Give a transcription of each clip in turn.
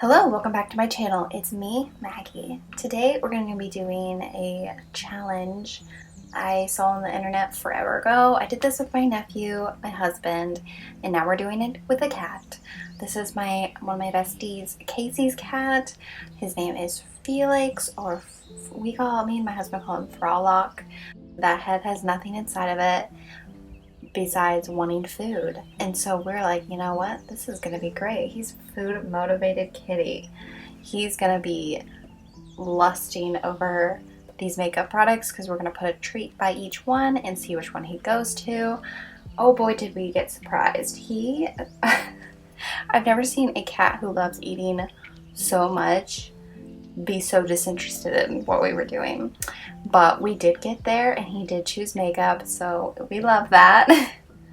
Hello, welcome back to my channel. It's me, Maggie. Today we're going to be doing a challenge I saw on the internet forever ago. I did this with my nephew, my husband, and now we're doing it with a cat. This is one of my besties, Casey's cat. His name is Felix, or me and my husband call him Frolic. That head has nothing inside of it besides wanting food. And so we're like, you know what? This is going to be great. He's a food motivated kitty. He's going to be lusting over these makeup products because we're going to put a treat by each one and see which one he goes to. Oh boy, did we get surprised. I've never seen a cat who loves eating so much be so disinterested in what we were doing. But we did get there and he did choose makeup, so we love that.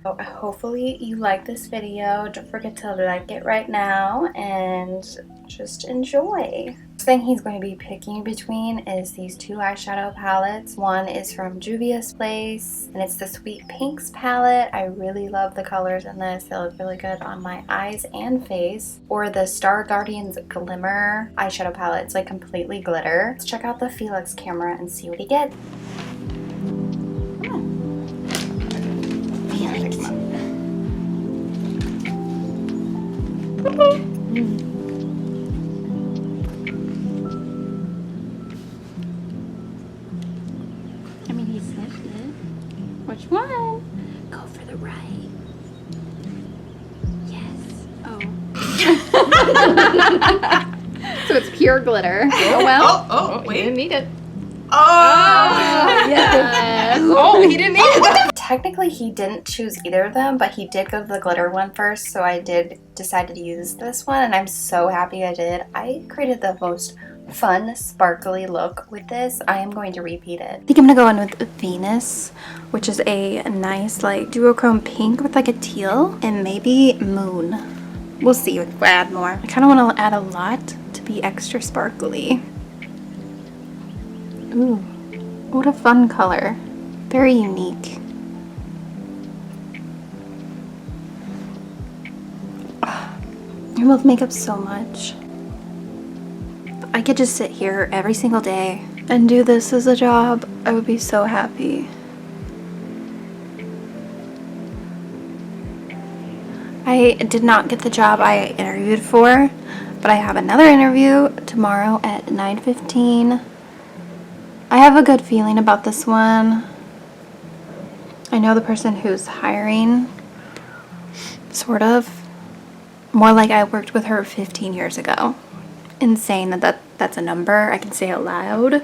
So hopefully you like this video. Don't forget to like it right now and just enjoy. The thing he's going to be picking between is these two eyeshadow palettes. One is from Juvia's place and it's the Sweet Pinks palette. I really love the colors in this. They look really good on my eyes and face. Or the Star Guardian's Glimmer eyeshadow palette. It's like completely glitter. Let's check out the Felix camera and see what he gets. Felix. Which one? Go for the right. Yes. Oh. So it's pure glitter. Oh well. Oh, wait. He didn't need it. Oh! Yes. Oh, he didn't need it. Technically he didn't choose either of them, but he did go to the glitter one first, so I did decide to use this one and I'm so happy I did. I created the most fun sparkly look with this. I am going to repeat it. I think I'm gonna go in with Venus, which is a nice like duochrome pink with like a teal, and maybe Moon. We'll see if we add more. I kind of want to add a lot to be extra sparkly. Ooh, what a fun color. Very unique. I love makeup so much. I could just sit here every single day and do this as a job. I would be so happy. I did not get the job I interviewed for, but I have another interview tomorrow at 9:15. I have a good feeling about this one. I know the person who's hiring, sort of. More like I worked with her 15 years ago. Insane that's a number I can say out loud.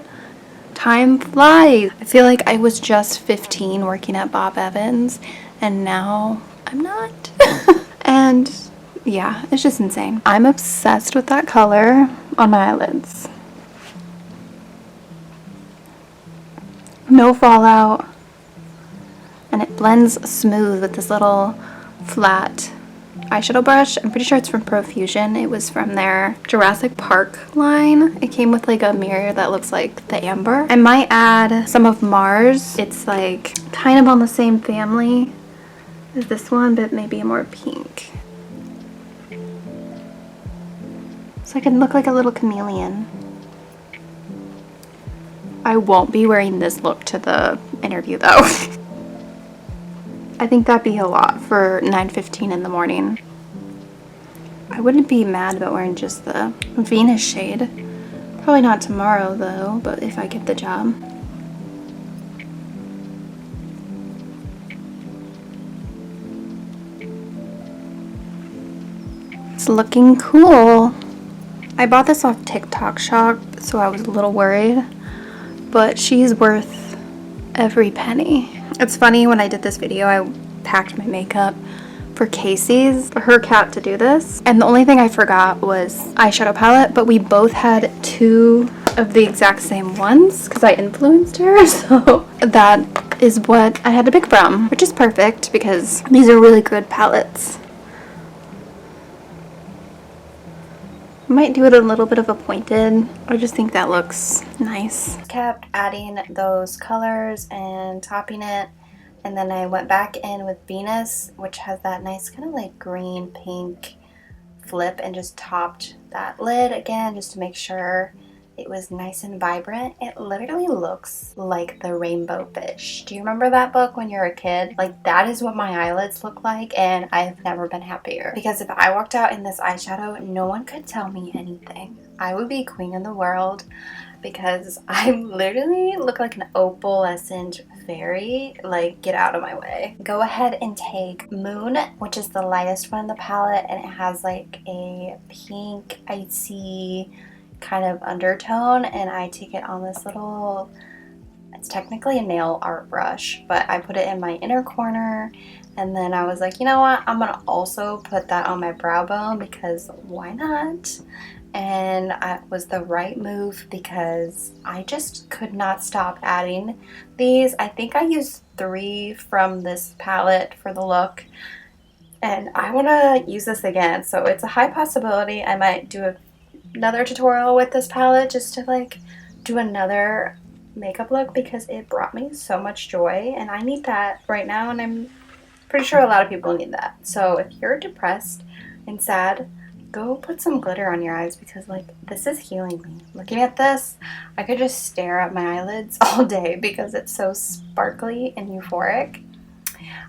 Time flies. I feel like I was just 15 working at Bob Evans and now I'm not. And yeah, it's just insane. I'm obsessed with that color on my eyelids. No fallout, and it blends smooth with this little flat eyeshadow brush. I'm pretty sure it's from Profusion. It was from their Jurassic Park line. It came with like a mirror that looks like the amber. I might add some of Mars. It's like kind of on the same family as this one, but maybe a more pink. So I can look like a little chameleon. I won't be wearing this look to the interview though. I think that'd be a lot for 9:15 in the morning. I wouldn't be mad about wearing just the Venus shade. Probably not tomorrow though, but if I get the job. It's looking cool. I bought this off TikTok Shop, so I was a little worried, but she's worth every penny. It's funny, when I did this video, I packed my makeup for Casey's, for her cat, to do this. And the only thing I forgot was eyeshadow palette, but we both had two of the exact same ones because I influenced her. So that is what I had to pick from, which is perfect because these are really good palettes. I might do it a little bit of a pointed. I just think that looks nice. Kept adding those colors and topping it, and then I went back in with Venus, which has that nice kind of like green pink flip, and just topped that lid again just to make sure it was nice and vibrant. It literally looks like the rainbow fish. Do you remember that book when you were a kid? Like, that is what my eyelids look like, and I've never been happier. Because if I walked out in this eyeshadow, no one could tell me anything. I would be queen of the world because I literally look like an opalescent fairy. Like, get out of my way. Go ahead and take Moon, which is the lightest one in the palette, and it has like a pink, icy kind of undertone, and I take it on this little, it's technically a nail art brush, but I put it in my inner corner, and then I was like, you know what, I'm gonna also put that on my brow bone because why not? And it was the right move because I just could not stop adding these. I think I used 3 from this palette for the look, and I want to use this again, so it's a high possibility I might do another tutorial with this palette just to like do another makeup look because it brought me so much joy and I need that right now, and I'm pretty sure a lot of people need that. So if you're depressed and sad, go put some glitter on your eyes because like this is healing me. Looking at this, I could just stare at my eyelids all day because it's so sparkly and euphoric.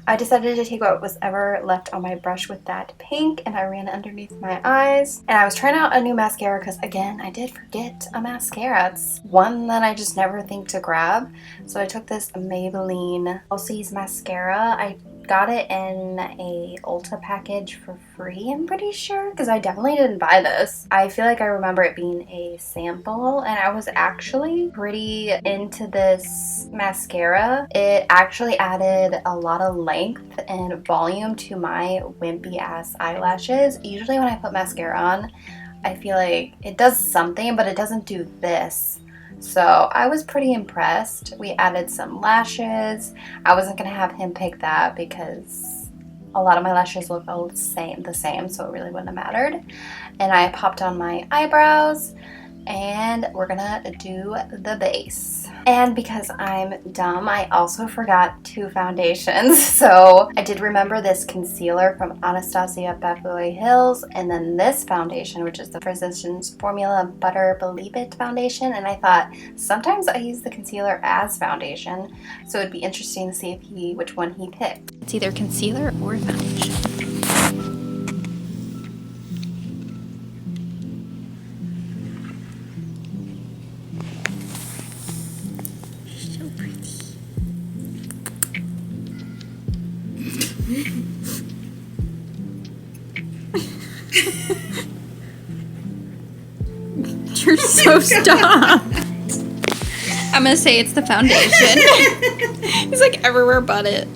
I decided to take what was ever left on my brush with that pink, and I ran it underneath my eyes. And I was trying out a new mascara because, again, I did forget a mascara. It's one that I just never think to grab. So I took this Maybelline Falsies mascara. I got it in a Ulta package for free, I'm pretty sure, because I definitely didn't buy this. I feel like I remember it being a sample, and I was actually pretty into this mascara. It actually added a lot of length and volume to my wimpy ass eyelashes. Usually when I put mascara on, I feel like it does something, but it doesn't do this. So I was pretty impressed. We added some lashes. I wasn't going to have him pick that because a lot of my lashes look the same, so it really wouldn't have mattered. And I popped on my eyebrows, and we're gonna do the base. And because I'm dumb, I also forgot 2 foundations. So I did remember this concealer from Anastasia Beverly Hills, and then this foundation, which is the Physician's Formula Butter Believe It foundation. And I thought sometimes I use the concealer as foundation, so it'd be interesting to see which one he picked. It's either concealer or foundation. You're so stuffed. I'm gonna say it's the foundation. He's like everywhere but it.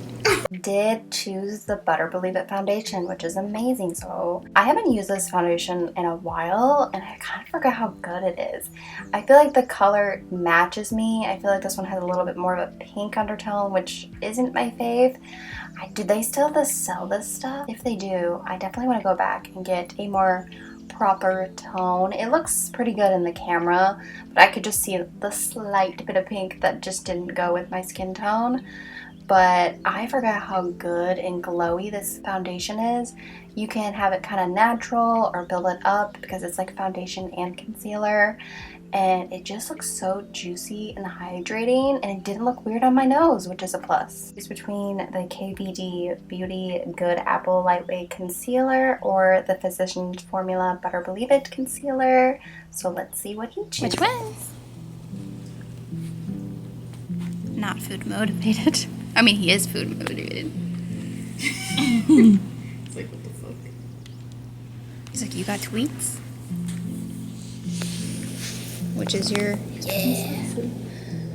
Did choose the Butter Believe It foundation, which is amazing. So I haven't used this foundation in a while, and I kind of forgot how good it is. I feel like the color matches me. I feel like this one has a little bit more of a pink undertone, which isn't my fave. Do they still sell this stuff? If they do, I definitely want to go back and get a more proper tone. It looks pretty good in the camera, but I could just see the slight bit of pink that just didn't go with my skin tone. But I forgot how good and glowy this foundation is. You can have it kind of natural or build it up because it's like foundation and concealer. And it just looks so juicy and hydrating, and it didn't look weird on my nose, which is a plus. It's between the KVD Beauty Good Apple Lightweight Concealer or the Physician's Formula Butter Believe It Concealer. So let's see what he chooses. Which wins? Not food motivated. I mean, he is food motivated. It's like, what the fuck? He's like, you got tweets? Which is your... Yeah.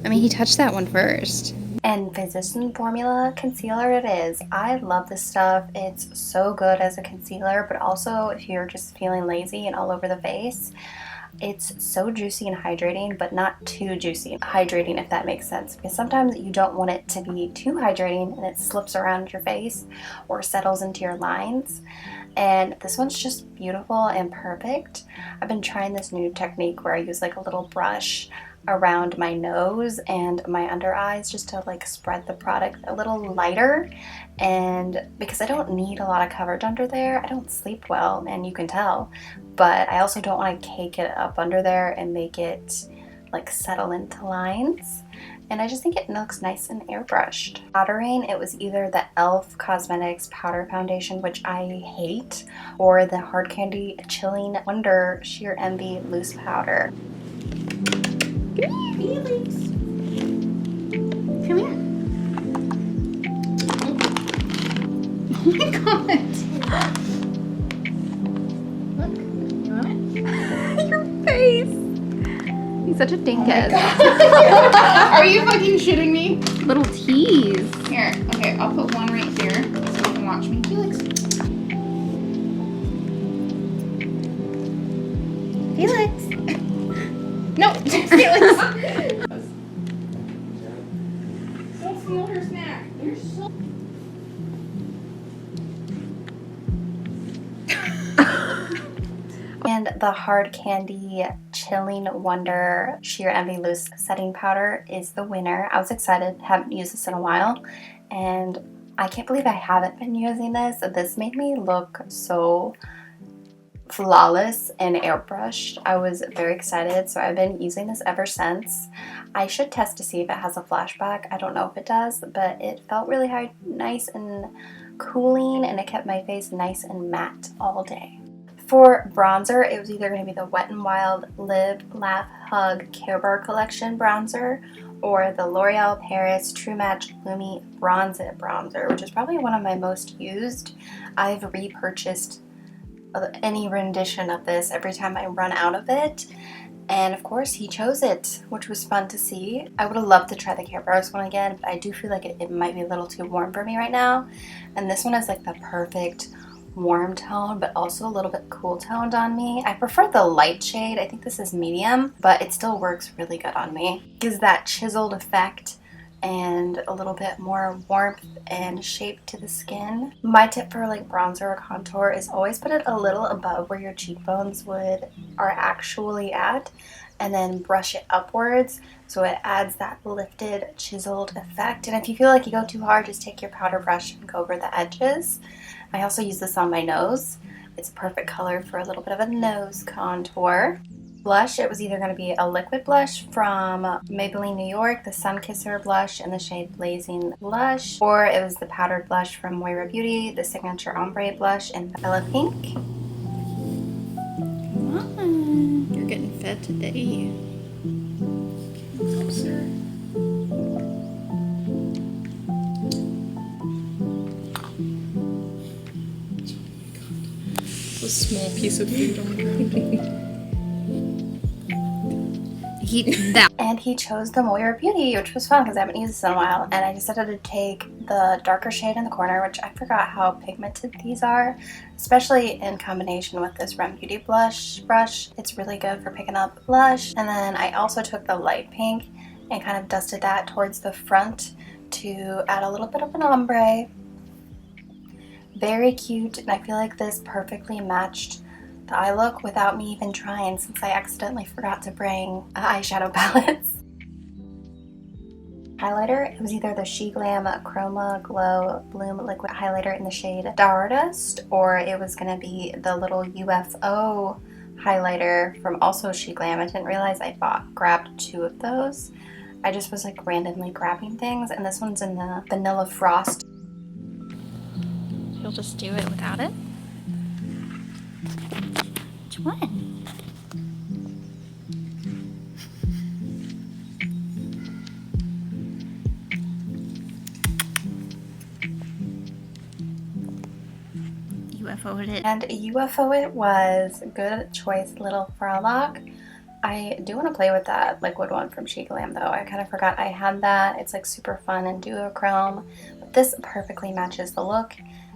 I mean, he touched that one first. And Physician Formula Concealer it is. I love this stuff. It's so good as a concealer, but also if you're just feeling lazy and all over the face, it's so juicy and hydrating, but not too juicy. Hydrating, if that makes sense, because sometimes you don't want it to be too hydrating and it slips around your face or settles into your lines. and this one's just beautiful and perfect. I've been trying this new technique where I use like a little brush around my nose and my under eyes just to like spread the product a little lighter, and because I don't need a lot of coverage under there, I don't sleep well and you can tell, but I also don't want to cake it up under there and make it like settle into lines. And I just think it looks nice and airbrushed. Powdering, it was either the e.l.f. Cosmetics powder foundation, which I hate, or the Hard Candy Chilling Wonder Sheer Envy loose powder. Felix. Come here. Oh my god. Look, you want it? Your face. He's such a dinkus. Are you fucking shitting me? Little tease. Here, okay, I'll put one right there so you can watch me. Felix. Felix. No, Felix. Don't steal her snack. You're so. And the Hard Candy Chilling Wonder Sheer Envy Loose Setting Powder is the winner. I was excited, haven't used this in a while, and I can't believe I haven't been using this. This made me look so flawless and airbrushed. I was very excited, so I've been using this ever since. I should test to see if it has a flashback. I don't know if it does, but it felt really nice and cooling, and it kept my face nice and matte all day. For bronzer, it was either going to be the Wet n Wild Live, Laugh, Hug Care Bar Collection bronzer or the L'Oreal Paris True Match Lumi Bronze It bronzer, which is probably one of my most used. I've repurchased any rendition of this every time I run out of it. And of course, he chose it, which was fun to see. I would have loved to try the Care Bars one again, but I do feel like it might be a little too warm for me right now. And this one is like the perfect warm tone, but also a little bit cool toned on me. I prefer the light shade. I think this is medium, but it still works really good on me. Gives that chiseled effect and a little bit more warmth and shape to the skin. My tip for like bronzer or contour is always put it a little above where your cheekbones are actually at, and then brush it upwards so it adds that lifted, chiseled effect. And if you feel like you go too hard, just take your powder brush and go over the edges. I also use this on my nose. It's a perfect color for a little bit of a nose contour. Blush, it was either going to be a liquid blush from Maybeline New York, the Sun Kisser blush in the shade Blazing Blush, or it was the powdered blush from Moira Beauty, the signature ombre blush in Bella Pink. Come on. You're getting fed today. Closer. A small piece of food on the ground. And he chose the Moira Beauty, which was fun because I haven't used this in a while. And I decided to take the darker shade in the corner, which I forgot how pigmented these are, especially in combination with this Rem Beauty blush brush. It's really good for picking up blush. And then I also took the light pink and kind of dusted that towards the front to add a little bit of an ombre. Very cute, and I feel like this perfectly matched the eye look without me even trying, since I accidentally forgot to bring eyeshadow palettes. Highlighter, it was either the SheGlam Chroma Glow Bloom Liquid Highlighter in the shade Stardust, or it was going to be the little UFO highlighter from also SheGlam. I didn't realize I grabbed two of those. I just was like randomly grabbing things, and this one's in the Vanilla Frost. You'll just do it without it? Which one? UFO it. And UFO it was. Good choice, little Frolic. I do want to play with that liquid one from SheGlam though. I kind of forgot I had that. It's like super fun and duochrome. But this perfectly matches the look.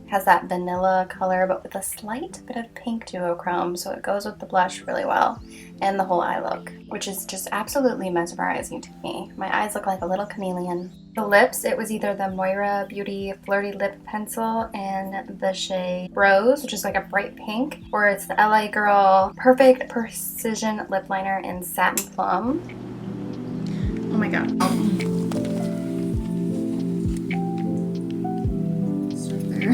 Has that vanilla color, but with a slight bit of pink duochrome, so it goes with the blush really well, and the whole eye look, which is just absolutely mesmerizing to me. My eyes look like a little chameleon. The lips, it was either the Moira Beauty Flirty Lip Pencil and the shade Rose, which is like a bright pink, or it's the LA Girl Perfect Precision Lip Liner in Satin Plum. Oh my god. It's right there.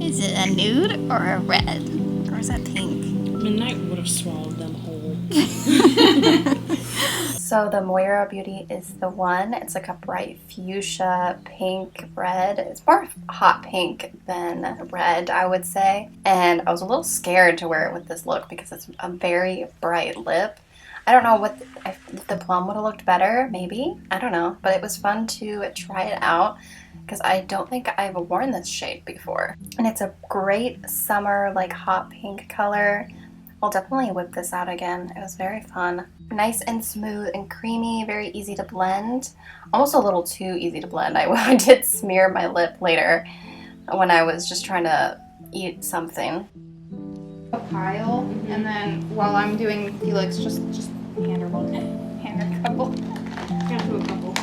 Is it a nude or a red? Or is that pink? Midnight would have swallowed them whole. So the Moira Beauty is the one. It's like a bright fuchsia pink red. It's more hot pink than red, I would say. And I was a little scared to wear it with this look because it's a very bright lip. I don't know if the plum would have looked better, maybe. I don't know. But it was fun to try it out because I don't think I've worn this shade before. And it's a great summer, like hot pink color. I'll definitely whip this out again. It was very fun. Nice and smooth and creamy, very easy to blend. Almost a little too easy to blend. I did smear my lip later when I was just trying to eat something. A pile, and then while I'm doing Felix, just hand her one. Hand her a couple. Can't do a couple.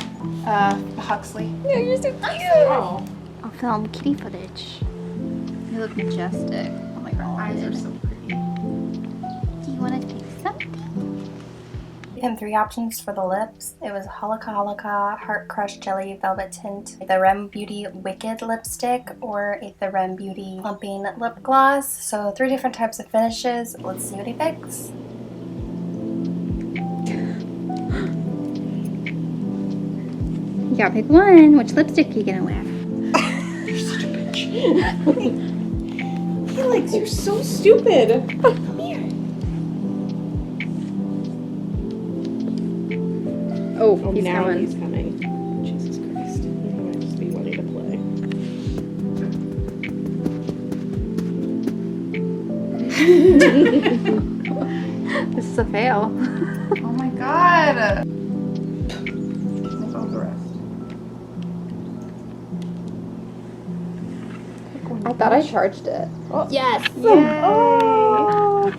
Huxley. Yeah, you're so cute. Oh. I'll film kitty footage. You look majestic. Oh my god. Eyes are so pretty. Do you want to take something? We had 3 options for the lips. It was Holika Heart Crush Jelly Velvet Tint, the Rem Beauty Wicked Lipstick, or the Rem Beauty Plumping Lip Gloss. So 3 different types of finishes. Let's see what he picks. You gotta pick one. Which lipstick are you gonna wear? You're such a bitch. Felix, you're so stupid. Come here. Oh, Oh, he's now coming. he's coming. Jesus Christ. He might just be wanting to play. This is a fail. Oh my god. Make all the rest. I thought I charged it. Oh. Yes. Oh,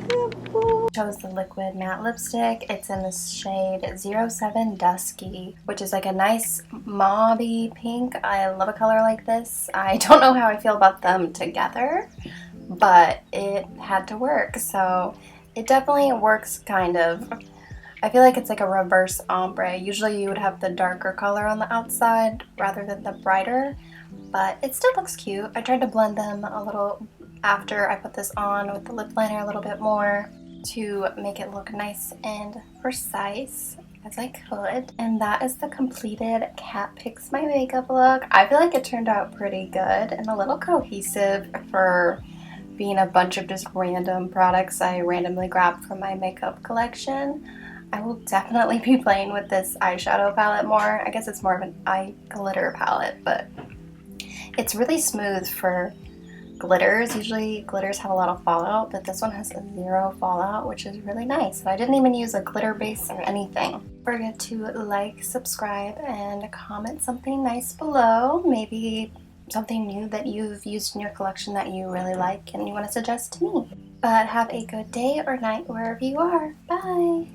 Chose the liquid matte lipstick. It's in the shade 07 Dusky, which is like a nice mauve-y pink. I love a color like this. I don't know how I feel about them together, but it had to work, so it definitely works kind of. I feel like it's like a reverse ombre. Usually you would have the darker color on the outside rather than the brighter, but it still looks cute. I tried to blend them a little after I put this on with the lip liner a little bit more to make it look nice and precise as I could. And that is the completed Cat Picks My Makeup look. I feel like it turned out pretty good and a little cohesive for being a bunch of just random products I randomly grabbed from my makeup collection. I will definitely be playing with this eyeshadow palette more. I guess it's more of an eye glitter palette, but it's really smooth for glitters. Usually glitters have a lot of fallout, but this one has 0 fallout, which is really nice. And I didn't even use a glitter base or anything. Don't forget to like, subscribe, and comment something nice below. Maybe something new that you've used in your collection that you really like and you want to suggest to me. But have a good day or night wherever you are. Bye!